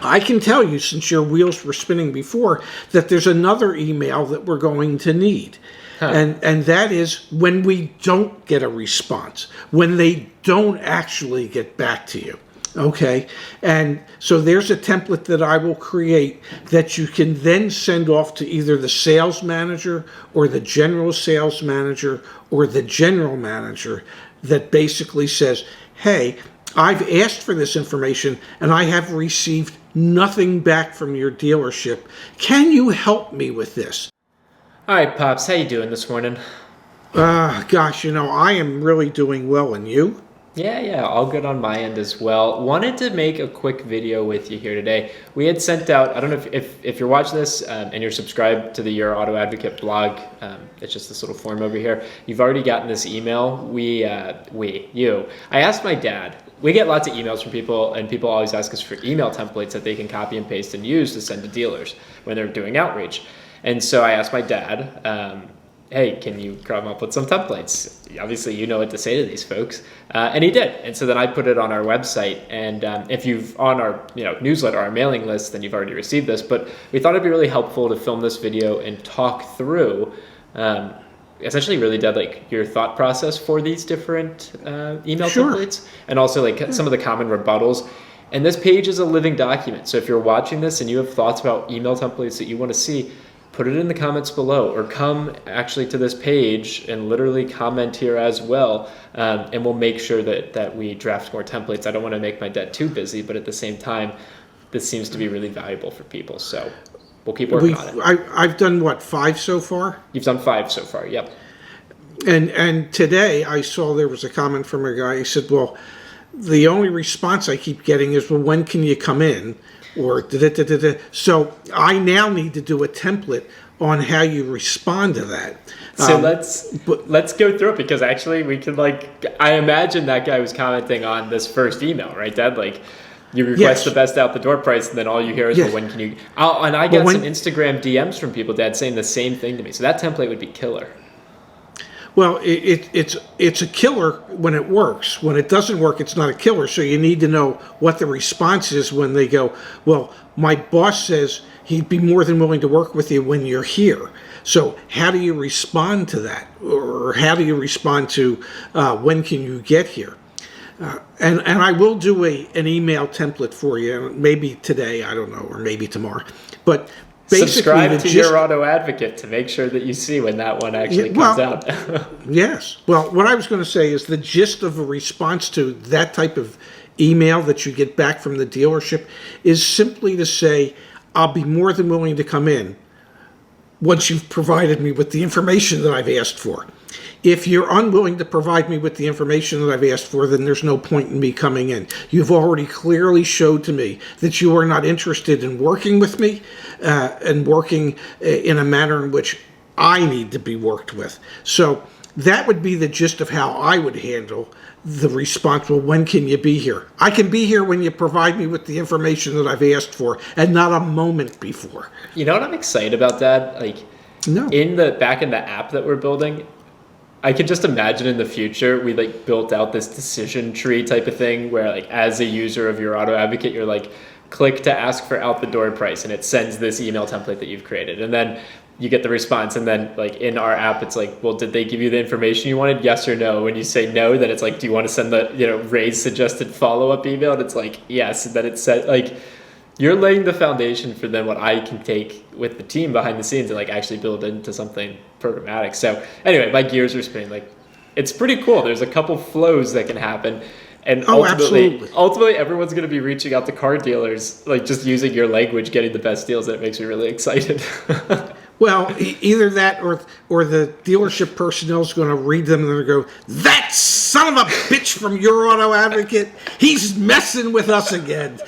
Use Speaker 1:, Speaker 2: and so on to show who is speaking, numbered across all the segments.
Speaker 1: I can tell you, since your wheels were spinning before, that there's another email that we're going to need. And that is when we don't get a response, when they don't actually get back to you. Okay, and so there's a template that I will create that you can then send off to either the sales manager or the general sales manager or the general manager that basically says, hey, I've asked for this information and I have received nothing back from your dealership. Can you help me with this?
Speaker 2: All right, Pops, how you doing this morning?
Speaker 1: Gosh, I am really doing well, and you?
Speaker 2: Yeah, all good on my end as well. Wanted to make a quick video with you here today. We had sent out, I don't know if you're watching this and you're subscribed to the Your Auto Advocate blog, it's just this little form over here. You've already gotten this email. I asked my dad. We get lots of emails from people, and people always ask us for email templates that they can copy and paste and use to send to dealers when they're doing outreach. And so I asked my dad, hey, can you come up with some templates? Obviously, you know what to say to these folks. And he did. And so then I put it on our website. And if you've on our newsletter, our mailing list, then you've already received this. But we thought it'd be really helpful to film this video and talk through essentially really like your thought process for these different email templates. And also like some of the common rebuttals. And this page is a living document. So if you're watching this and you have thoughts about email templates that you want to see, put it in the comments below, or come actually to this page and literally comment here as well, and we'll make sure that we draft more templates. I don't want to make my dad too busy, but at the same time, this seems to be really valuable for people, so we'll keep working on it.
Speaker 1: I've done, 5 so far?
Speaker 2: You've done 5 so far, yep.
Speaker 1: And today I saw there was a comment from a guy. He said, well, the only response I keep getting is, well, when can you come in? Or da-da-da-da-da. So I now need to do a template on how you respond to that.
Speaker 2: So let's go through it, because actually we can I imagine that guy was commenting on this first email, right, Dad? Like, you request the best out the door price, and then all you hear is, well, when can you? And I got some Instagram DMs from people, Dad, saying the same thing to me. So that template would be killer.
Speaker 1: Well, it's a killer when it works. When it doesn't work, it's not a killer. So you need to know what the response is when they go, well, my boss says he'd be more than willing to work with you when you're here. So how do you respond to that? Or how do you respond to when can you get here? And I will do an email template for you, maybe today, I don't know, or maybe tomorrow. But
Speaker 2: subscribe to Your Auto Advocate to make sure that you see when that one actually comes out.
Speaker 1: Yes. Well, what I was going to say is the gist of a response to that type of email that you get back from the dealership is simply to say, I'll be more than willing to come in once you've provided me with the information that I've asked for. If you're unwilling to provide me with the information that I've asked for, then there's no point in me coming in. You've already clearly showed to me that you are not interested in working with me and working in a manner in which I need to be worked with. So that would be the gist of how I would handle the response. Well, when can you be here? I can be here when you provide me with the information that I've asked for, and not a moment before.
Speaker 2: You know what I'm excited about, Dad? Back in the app that we're building, I could just imagine in the future we built out this decision tree type of thing where as a user of Your Auto Advocate, you're click to ask for out the door price, and it sends this email template that you've created, and then you get the response, and then in our app it's well, did they give you the information you wanted, yes or no? When you say no, then it's do you want to send the Ray's suggested follow-up email? And it's yes, and then it said you're laying the foundation for then what I can take with the team behind the scenes and actually build into something programmatic. So anyway, my gears are spinning. It's pretty cool. There's a couple flows that can happen. And ultimately, everyone's going to be reaching out to car dealers, just using your language, getting the best deals. That makes me really excited.
Speaker 1: Well, either that or the dealership personnel is going to read them and they're going to go, that son of a bitch from Your Auto Advocate, he's messing with us again.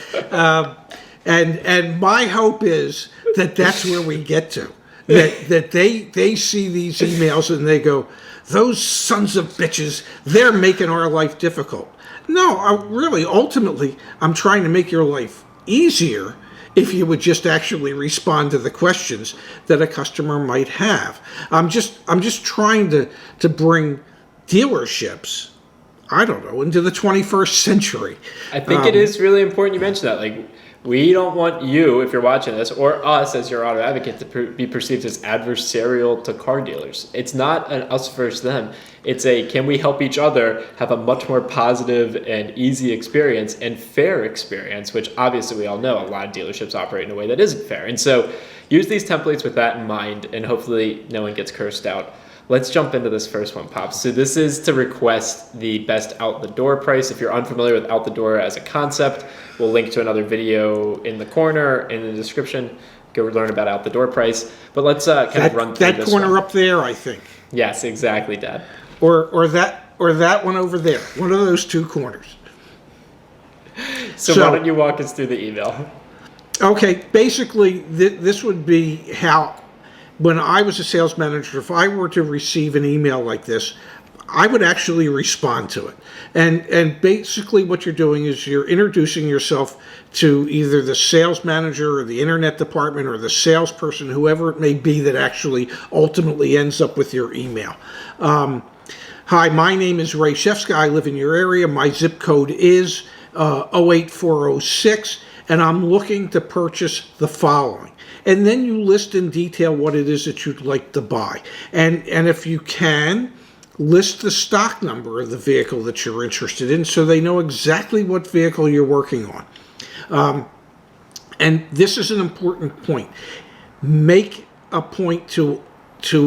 Speaker 1: And my hope is that that's where we get to. That they see these emails and they go, those sons of bitches, they're making our life difficult. No, really, ultimately, I'm trying to make your life easier if you would just actually respond to the questions that a customer might have. I'm just trying to bring dealerships, I don't know, into the 21st century.
Speaker 2: I think it is really important you mention that. We don't want you, if you're watching this, or us as your auto advocate, to be perceived as adversarial to car dealers. It's not an us versus them. It's a, can we help each other have a much more positive and easy experience and fair experience, which obviously we all know a lot of dealerships operate in a way that isn't fair. And so use these templates with that in mind, and hopefully no one gets cursed out. Let's jump into this first one, Pops. So this is to request the best out the door price. If you're unfamiliar with out the door as a concept, we'll link to another video in the corner in the description. Go learn about out the door price. But let's kind of run through
Speaker 1: that
Speaker 2: this
Speaker 1: corner
Speaker 2: one.
Speaker 1: up there, I think,
Speaker 2: Yes, exactly, Dad.
Speaker 1: or that one over there. One of those two corners.
Speaker 2: So why don't you walk us through the email?
Speaker 1: Okay, basically, this would be how, when I was a sales manager, if I were to receive an email like this, I would actually respond to it. And basically what you're doing is you're introducing yourself to either the sales manager or the internet department or the salesperson, whoever it may be that actually ultimately ends up with your email. Hi, my name is Ray Shefska. I live in your area. My zip code is 08406, and I'm looking to purchase the following. And then you list in detail what it is that you'd like to buy. And if you can, list the stock number of the vehicle that you're interested in so they know exactly what vehicle you're working on. And this is an important point. Make a point to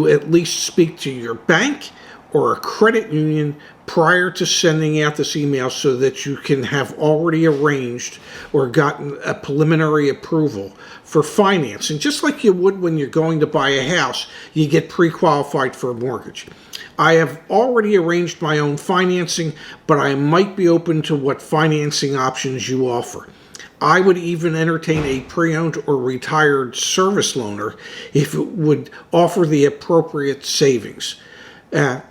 Speaker 1: at least speak to your bank or a credit union prior to sending out this email so that you can have already arranged or gotten a preliminary approval for financing. Just like you would when you're going to buy a house, you get pre-qualified for a mortgage. I have already arranged my own financing, but I might be open to what financing options you offer. I would even entertain a pre-owned or retired service loaner if it would offer the appropriate savings.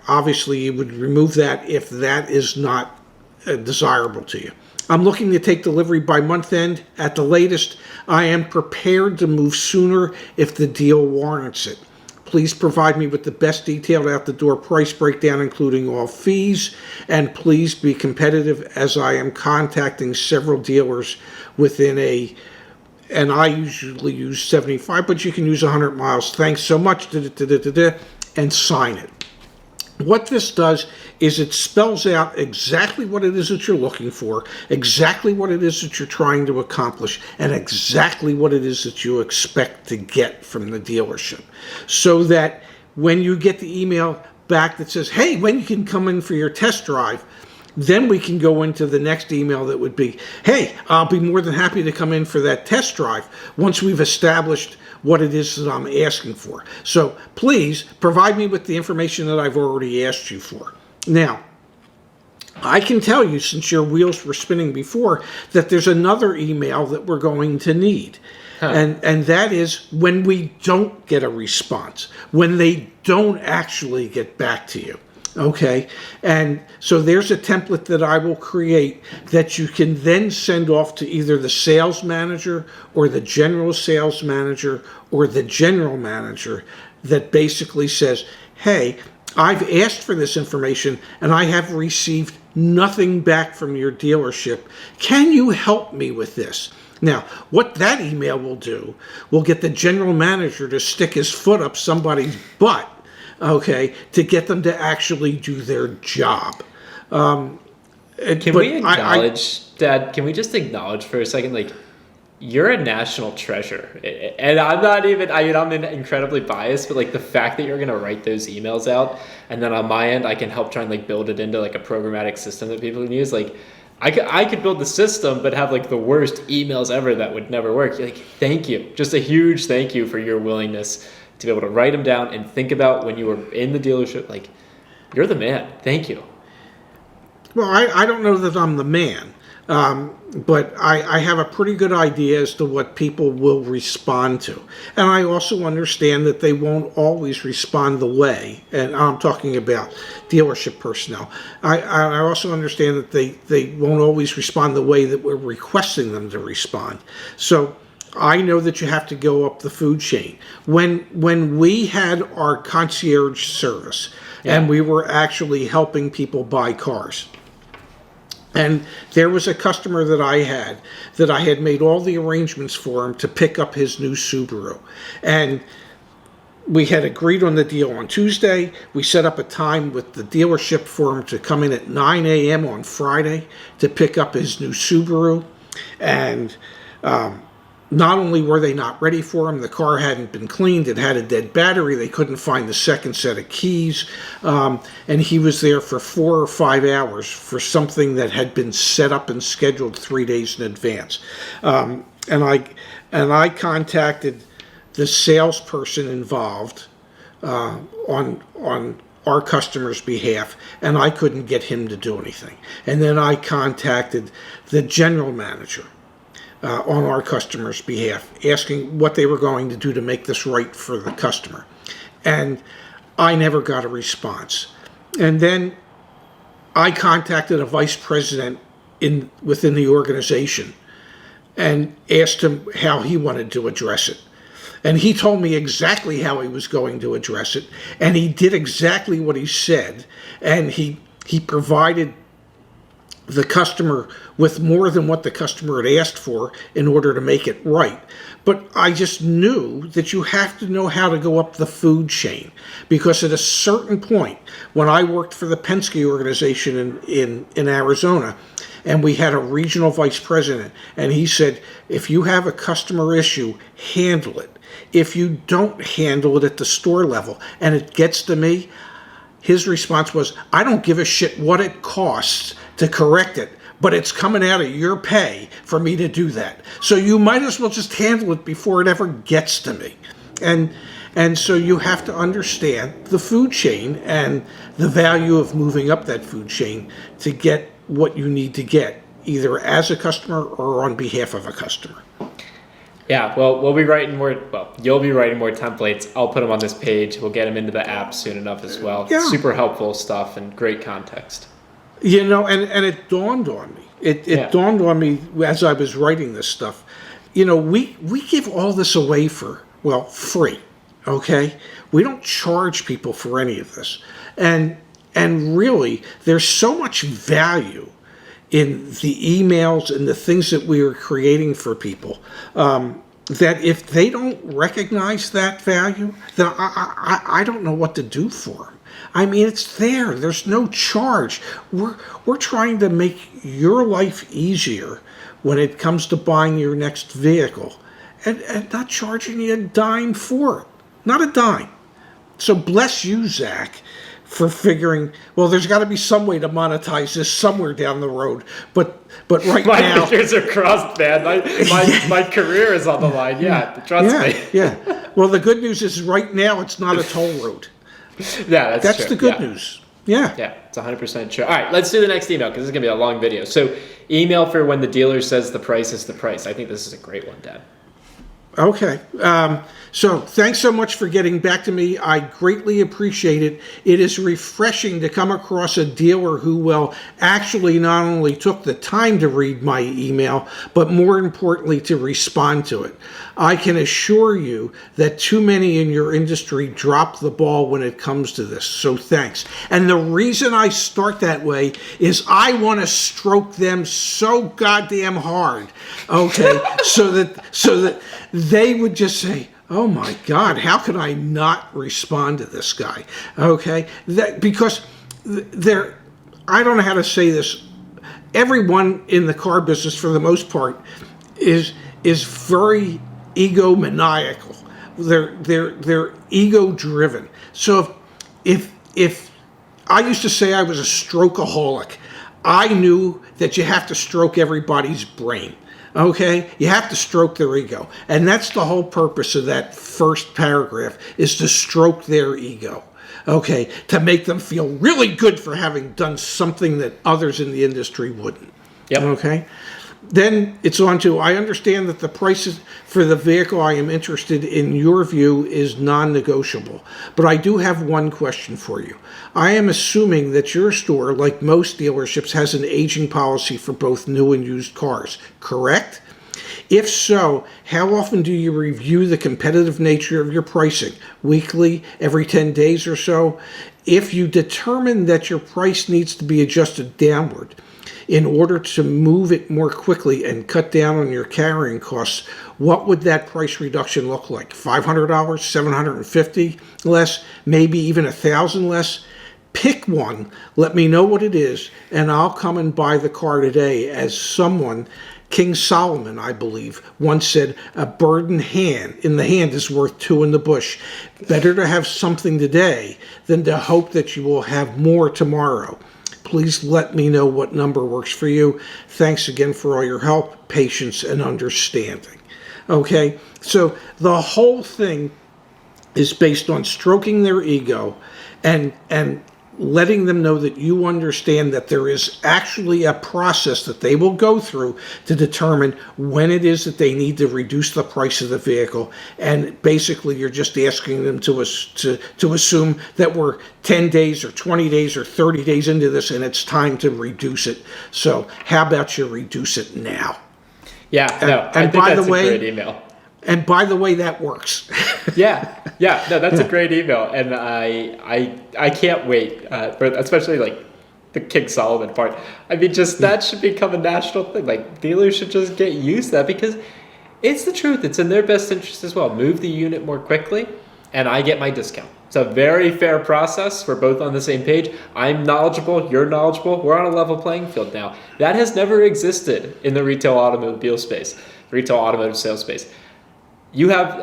Speaker 1: Obviously, you would remove that if that is not desirable to you. I'm looking to take delivery by month end. At the latest, I am prepared to move sooner if the deal warrants it. Please provide me with the best detailed out-the-door price breakdown, including all fees, and please be competitive as I am contacting several dealers within and I usually use 75, but you can use 100 miles. Thanks so much, and sign it. What this does is it spells out exactly what it is that you're looking for, exactly what it is that you're trying to accomplish, and exactly what it is that you expect to get from the dealership. So that when you get the email back that says, hey, when you can come in for your test drive, then we can go into the next email that would be, hey, I'll be more than happy to come in for that test drive once we've established what it is that I'm asking for. So please provide me with the information that I've already asked you for. Now, I can tell you, since your wheels were spinning before, that there's another email that we're going to need. And that is when we don't get a response, when they don't actually get back to you. Okay, and so there's a template that I will create that you can then send off to either the sales manager or the general sales manager or the general manager that basically says, hey, I've asked for this information and I have received nothing back from your dealership. Can you help me with this? Now, what that email will do will get the general manager to stick his foot up somebody's butt, okay, to get them to actually do their job.
Speaker 2: Can we acknowledge, Dad, can we just acknowledge for a second, like, you're a national treasure. And I'm not even, I'm incredibly biased, but like the fact that you're going to write those emails out and then on my end, I can help try and like build it into like a programmatic system that people can use. Like I could build the system, but have like the worst emails ever that would never work. Like, thank you. Just a huge thank you for your willingness to be able to write them down and think about when you were in the dealership. Like, you're the man. Thank you.
Speaker 1: Well, I don't know that I'm the man, but I have a pretty good idea as to what people will respond to. And I also understand that they won't always respond the way, and I'm talking about dealership personnel. I also understand that they won't always respond the way that we're requesting them to respond. So I know that you have to go up the food chain. When we had our concierge service, and we were actually helping people buy cars, And there was a customer that I had made all the arrangements for him to pick up his new Subaru. And we had agreed on the deal on Tuesday. We set up a time with the dealership for him to come in at 9 a.m. on Friday to pick up his new Subaru. And not only were they not ready for him, the car hadn't been cleaned, it had a dead battery, they couldn't find the second set of keys, and he was there for 4 or 5 hours for something that had been set up and scheduled 3 days in advance. And I contacted the salesperson involved on our customer's behalf, and I couldn't get him to do anything. And then I contacted the general manager on our customer's behalf, asking what they were going to do to make this right for the customer. And I never got a response. And then I contacted a vice president within the organization and asked him how he wanted to address it. And he told me exactly how he was going to address it. And he did exactly what he said. And he provided the customer with more than what the customer had asked for in order to make it right. But I just knew that you have to know how to go up the food chain, because at a certain point, when I worked for the Penske organization in Arizona, and we had a regional vice president, and he said, if you have a customer issue, handle it. If you don't handle it at the store level and it gets to me, his response was, I don't give a shit what it costs to correct it, but it's coming out of your pay for me to do that. So you might as well just handle it before it ever gets to me. And so you have to understand the food chain and the value of moving up that food chain to get what you need to get, either as a customer or on behalf of a customer.
Speaker 2: Yeah, well, you'll be writing more templates. I'll put them on this page. We'll get them into the app soon enough as well.
Speaker 1: Yeah.
Speaker 2: Super helpful stuff and great context.
Speaker 1: You know, and it dawned on me. It dawned on me as I was writing this stuff. You know, we give all this away for, well, free, okay? We don't charge people for any of this. And really, there's so much value in the emails and the things that we are creating for people, that if they don't recognize that value, then I don't know what to do for them. I mean, it's there. There's no charge. We're trying to make your life easier when it comes to buying your next vehicle, and not charging you a dime for it. Not a dime. So bless you, Zach, for figuring, well, there's got to be some way to monetize this somewhere down the road. But right now,
Speaker 2: my fingers are crossed, man. My career is on the line. Yeah, trust me.
Speaker 1: Yeah. Well, the good news is right now it's not a toll road.
Speaker 2: Yeah, that's true.
Speaker 1: The good news. Yeah.
Speaker 2: Yeah, it's 100% true. All right, let's do the next email because this is going to be a long video. So email for when the dealer says the price is the price. I think this is a great one, Dad.
Speaker 1: Okay. So thanks so much for getting back to me. I greatly appreciate it. It is refreshing to come across a dealer who, well, actually not only took the time to read my email, but more importantly, to respond to it. I can assure you that too many in your industry drop the ball when it comes to this. So thanks. And the reason I start that way is I want to stroke them so goddamn hard, okay, so that they would just say, oh my God, how can I not respond to this guy? Okay, because I don't know how to say this. Everyone in the car business, for the most part, is very egomaniacal. They're ego driven. So if I used to say I was a strokeaholic, I knew that you have to stroke everybody's brain. Okay, you have to stroke their ego, and that's the whole purpose of that first paragraph, is to stroke their ego. Okay, to make them feel really good for having done something that others in the industry wouldn't.
Speaker 2: Yep.
Speaker 1: Okay. Then it's on to, I understand that the prices for the vehicle I am interested in your view is non-negotiable, but I do have one question for you. I am assuming that your store, like most dealerships, has an aging policy for both new and used cars, correct? If so, how often do you review the competitive nature of your pricing? Weekly, every 10 days or so? If you determine that your price needs to be adjusted downward, in order to move it more quickly and cut down on your carrying costs, what would that price reduction look like? $500, $750 less, maybe even $1,000 less? Pick one, let me know what it is, and I'll come and buy the car today. As someone, King Solomon, I believe, once said, a bird in the hand is worth two in the bush. Better to have something today than to hope that you will have more tomorrow. Please let me know what number works for you. Thanks again for all your help, patience, and understanding. Okay, so the whole thing is based on stroking their ego and letting them know that you understand that there is actually a process that they will go through to determine when it is that they need to reduce the price of the vehicle. And basically, you're just asking them to assume that we're 10 days or 20 days or 30 days into this and it's time to reduce it. So how about you reduce it now?
Speaker 2: Yeah, no, I think that's a great email.
Speaker 1: And by the way, that works.
Speaker 2: Yeah, no, that's a great email, and I can't wait for especially like the King Solomon part. I mean, just that should become a national thing. Like dealers should just get used to that because it's the truth. It's in their best interest as well. Move the unit more quickly, and I get my discount. It's a very fair process. We're both on the same page. I'm knowledgeable. You're knowledgeable. We're on a level playing field now. That has never existed in the retail automobile space, retail automotive sales space. You have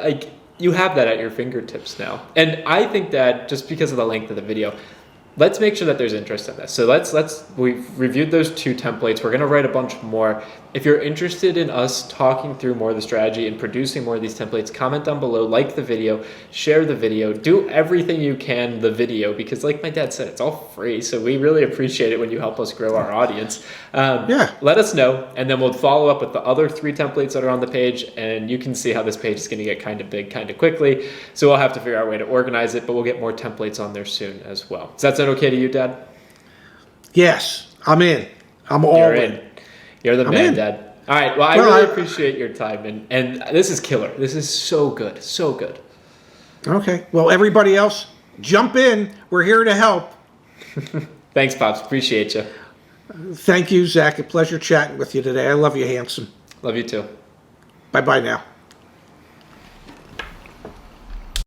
Speaker 2: that at your fingertips now. And I think that just because of the length of the video, let's make sure that there's interest in this. So we've reviewed those 2 templates. We're going to write a bunch more. If you're interested in us talking through more of the strategy and producing more of these templates, comment down below, like the video, share the video, do everything you can the video, because like my dad said, it's all free. So we really appreciate it when you help us grow our audience. Let us know, and then we'll follow up with the other 3 templates that are on the page, and you can see how this page is going to get kind of big kind of quickly. So we'll have to figure out a way to organize it, but we'll get more templates on there soon as well. Does that sound okay to you, Dad?
Speaker 1: Yes, I'm in. I'm all in.
Speaker 2: You're the man, Dad. All right. Well, I really appreciate your time, and this is killer. This is so good, so good.
Speaker 1: Okay. Well, everybody else, jump in. We're here to help.
Speaker 2: Thanks, Pops. Appreciate you.
Speaker 1: Thank you, Zach. A pleasure chatting with you today. I love you, handsome.
Speaker 2: Love you too.
Speaker 1: Bye-bye now.